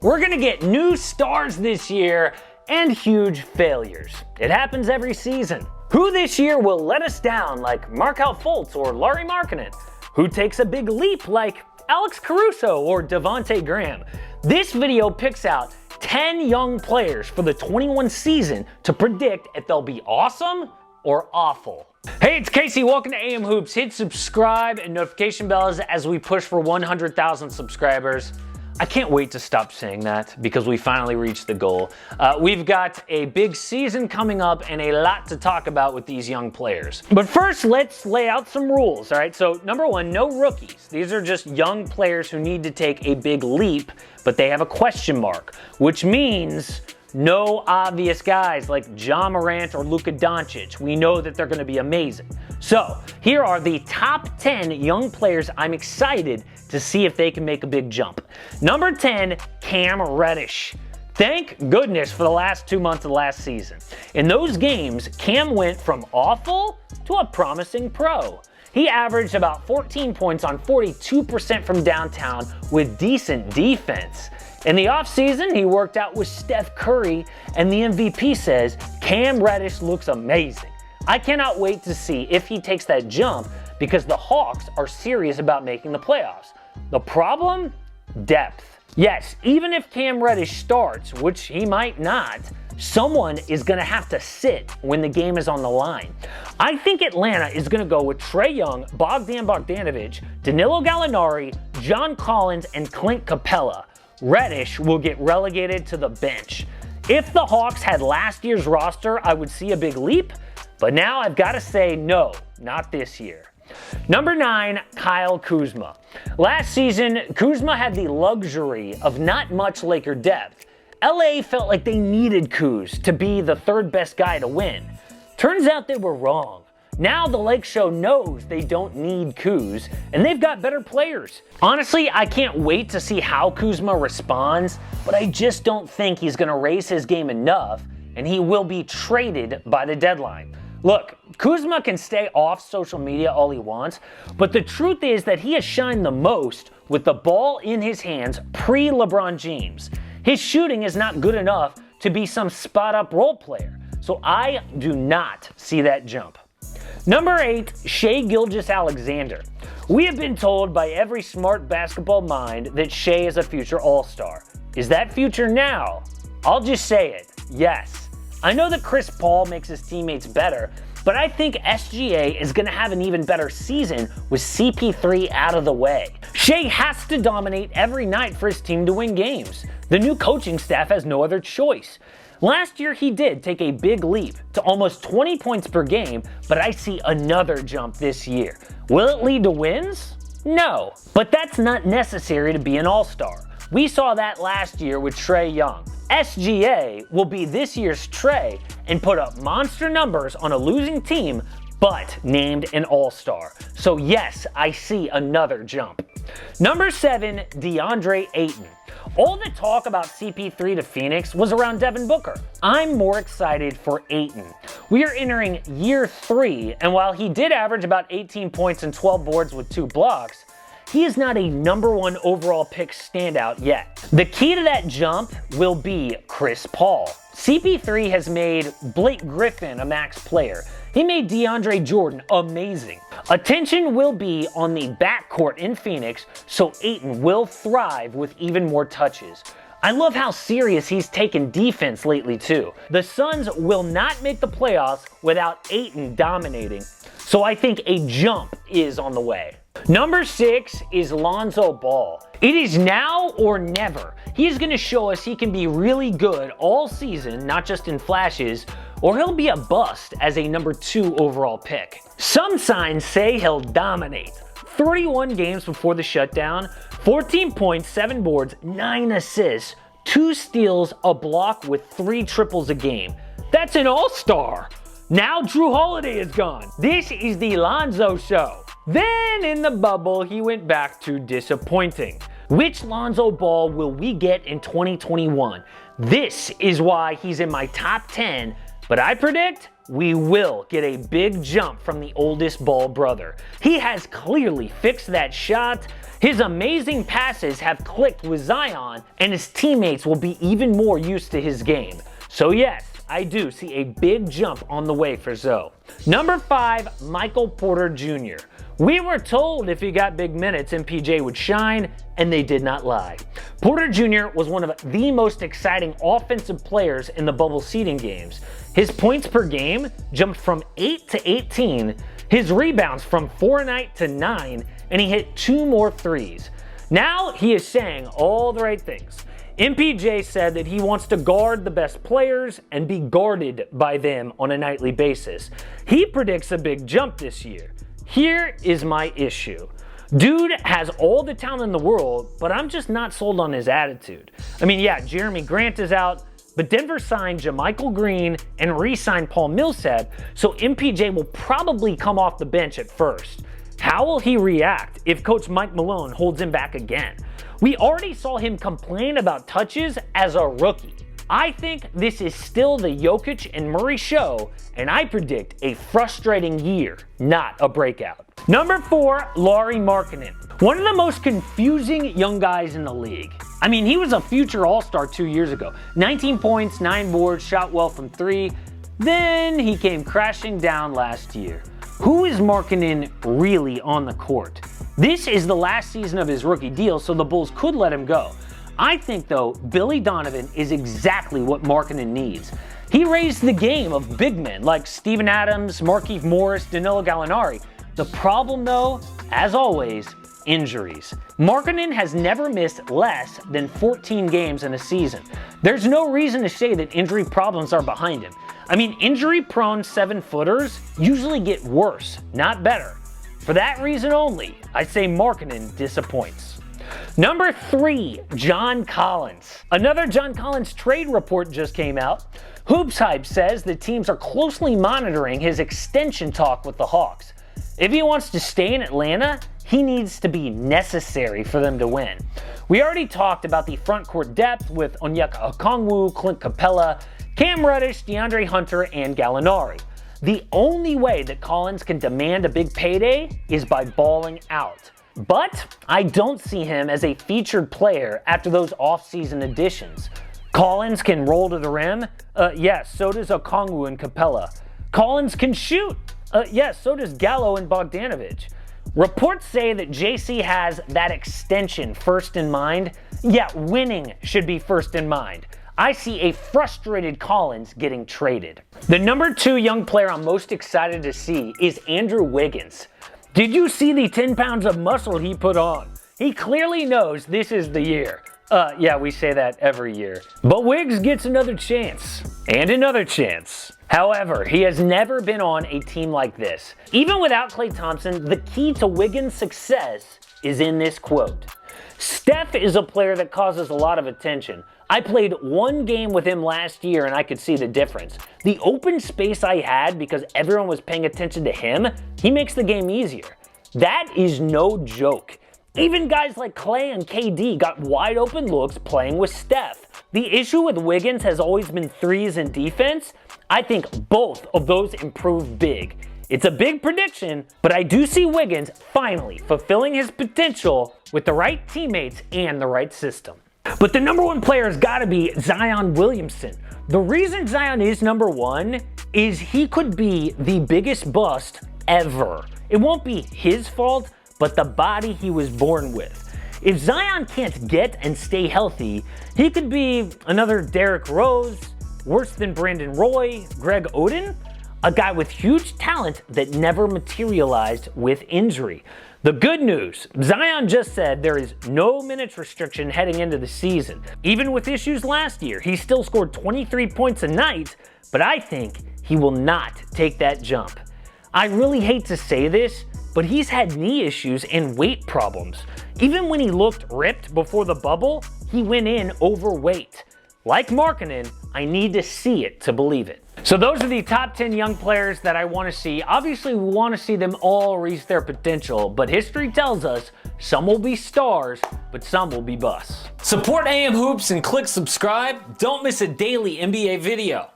We're gonna get new stars this year and huge failures. It happens every season. Who this year will let us down like Markelle Fultz or LAURI Markkanen? Who takes a big leap like Alex Caruso or Devonte Graham? This video picks out 10 young players for the 21 season to predict if they'll be awesome or awful. Hey, it's Casey. Welcome to AM Hoops. Hit subscribe and notification bells as we push for 100,000 subscribers. I can't wait to stop saying that because we finally reached the goal. We've got a big season coming up and a lot to talk about with these young players. But first, let's lay out some rules, all right? So number one, no rookies. These are just young players who need to take a big leap, but they have a question mark, which means no obvious guys like Ja Morant or Luka Doncic. We know that they're going to be amazing. So here are the top 10 young players I'm excited to see if they can make a big jump. Number 10, Cam Reddish. Thank goodness for the last 2 months of last season. In those games, Cam went from awful to a promising pro. He averaged about 14 points on 42% from downtown with decent defense. In the offseason, he worked out with Steph Curry, and the MVP says Cam Reddish looks amazing. I cannot wait to see if he takes that jump because the Hawks are serious about making the playoffs. The problem? Depth. Yes, even if Cam Reddish starts, which he might not, someone is going to have to sit when the game is on the line. I think Atlanta is going to go with Trae Young, Bogdan Bogdanovic, Danilo Gallinari, John Collins, and Clint Capella. Reddish will get relegated to the bench. If the Hawks had last year's roster, I would see a big leap, but now I've got to say no, not this year. Number 9, Kyle Kuzma. Last season, Kuzma had the luxury of not much Laker depth. LA felt like they needed Kuz to be the third best guy to win. Turns out they were wrong. Now the Lake Show knows they don't need Kuz, and they've got better players. Honestly, I can't wait to see how Kuzma responds, but I just don't think he's going to raise his game enough, and he will be traded by the deadline. Look, Kuzma can stay off social media all he wants, but the truth is that he has shined the most with the ball in his hands pre-LeBron James. His shooting is not good enough to be some spot-up role player, so I do not see that jump. Number 8, SHAI Gilgeous-Alexander. We have been told by every smart basketball mind that SHAI is a future all-star. Is that future now? I'll just say it, yes. I know that Chris Paul makes his teammates better, but I think SGA is going to have an even better season with CP3 out of the way. SHAI has to dominate every night for his team to win games. The new coaching staff has no other choice. Last year, he did take a big leap to almost 20 points per game, but I see another jump this year. Will it lead to wins? No, but that's not necessary to be an all-star. We saw that last year with Trae Young. SGA will be this year's Trae and put up monster numbers on a losing team, but named an all-star. So yes, I see another jump. Number 7, DeAndre Ayton. All the talk about CP3 to Phoenix was around Devin Booker. I'm more excited for Ayton. We are entering year 3, and while he did average about 18 points and 12 boards with 2 blocks, he is not a number 1 overall pick standout yet. The key to that jump will be Chris Paul. CP3 has made Blake Griffin a max player. He made DeAndre Jordan amazing. Attention will be on the backcourt in Phoenix, so Ayton will thrive with even more touches. I love how serious he's taken defense lately too. The Suns will not make the playoffs without Ayton dominating, so I think a jump is on the way. Number 6 is Lonzo Ball. It is now or never. He is going to show us he can be really good all season, not just in flashes, or he'll be a bust as a number 2 overall pick. Some signs say he'll dominate. 31 games before the shutdown, 14 points, 7 boards, 9 assists, 2 steals, a block with 3 triples a game. That's an all-star. Now Drew Holiday is gone. This is the Lonzo show. Then in the bubble, he went back to disappointing. Which Lonzo Ball will we get in 2021? This is why he's in my top 10, but I predict we will get a big jump from the oldest Ball brother. He has clearly fixed that shot. His amazing passes have clicked with Zion, and his teammates will be even more used to his game. So yes, I do see a big jump on the way for Zoe. Number 5, Michael Porter Jr. We were told if he got big minutes, MPJ would shine, and they did not lie. Porter Jr. was one of the most exciting offensive players in the bubble seeding games. His points per game jumped from 8 to 18, his rebounds from 4 a night to 9, and he hit 2 more threes. Now he is saying all the right things. MPJ said that he wants to guard the best players and be guarded by them on a nightly basis. He predicts a big jump this year. Here is my issue. Dude has all the talent in the world, but I'm just not sold on his attitude. I mean, yeah, Jeremy Grant is out, but Denver signed JaMychal Green and re-signed Paul Millsap, so MPJ will probably come off the bench at first. How will he react if Coach Mike Malone holds him back again? We already saw him complain about touches as a rookie. I think this is still the Jokic and Murray show, and I predict a frustrating year, not a breakout. Number 4, Lauri Markkanen. One of the most confusing young guys in the league. I mean, he was a future All-Star 2 years ago. 19 points, 9 boards, shot well from 3. Then he came crashing down last year. Who is Markkanen really on the court? This is the last season of his rookie deal, so the Bulls could let him go. I think, though, Billy Donovan is exactly what Markkanen needs. He raised the game of big men like Steven Adams, Markieff Morris, Danilo Gallinari. The problem, though, as always, injuries. Markkanen has never missed less than 14 games in a season. There's no reason to say that injury problems are behind him. I mean, injury-prone 7-footers usually get worse, not better. For that reason only, I say Markkanen disappoints. Number 3, John Collins. Another John Collins trade report just came out. Hoops Hype says the teams are closely monitoring his extension talk with the Hawks. If he wants to stay in Atlanta, he needs to be necessary for them to win. We already talked about the front court depth with Onyeka Okongwu, Clint Capella, Cam Reddish, DeAndre Hunter, and Gallinari. The only way that Collins can demand a big payday is by balling out. But I don't see him as a featured player after those off-season additions. Collins can roll to the rim. Yes, so does Okongwu and Capella. Collins can shoot. Yes, so does Gallo and Bogdanovic. Reports say that JC has that extension first in mind. Yeah, winning should be first in mind. I see a frustrated Collins getting traded. The number 2 young player I'm most excited to see is Andrew Wiggins. Did you see the 10 pounds of muscle he put on? He clearly knows this is the year. Yeah, we say that every year. But Wiggs gets another chance. And another chance. However, he has never been on a team like this. Even without Klay Thompson, the key to Wiggins' success is in this quote. Steph is a player that causes a lot of attention. I played 1 game with him last year and I could see the difference. The open space I had because everyone was paying attention to him, he makes the game easier. That is no joke. Even guys like Klay and KD got wide open looks playing with Steph. The issue with Wiggins has always been threes and defense. I think both of those improve big. It's a big prediction, but I do see Wiggins finally fulfilling his potential with the right teammates and the right system. But the number 1 player has got to be Zion Williamson. The reason Zion is number 1 is he could be the biggest bust ever. It won't be his fault, but the body he was born with. If Zion can't get and stay healthy, he could be another Derrick Rose, worse than Brandon Roy, Greg Oden, a guy with huge talent that never materialized with injury. The good news, Zion just said there is no minutes restriction heading into the season. Even with issues last year, he still scored 23 points a night, but I think he will not take that jump. I really hate to say this, but he's had knee issues and weight problems. Even when he looked ripped before the bubble, he went in overweight. Like Markkanen, I need to see it to believe it. So those are the top 10 young players that I want to see. Obviously, we want to see them all reach their potential, but history tells us some will be stars, but some will be busts. Support AM Hoops and click subscribe. Don't miss a daily NBA video.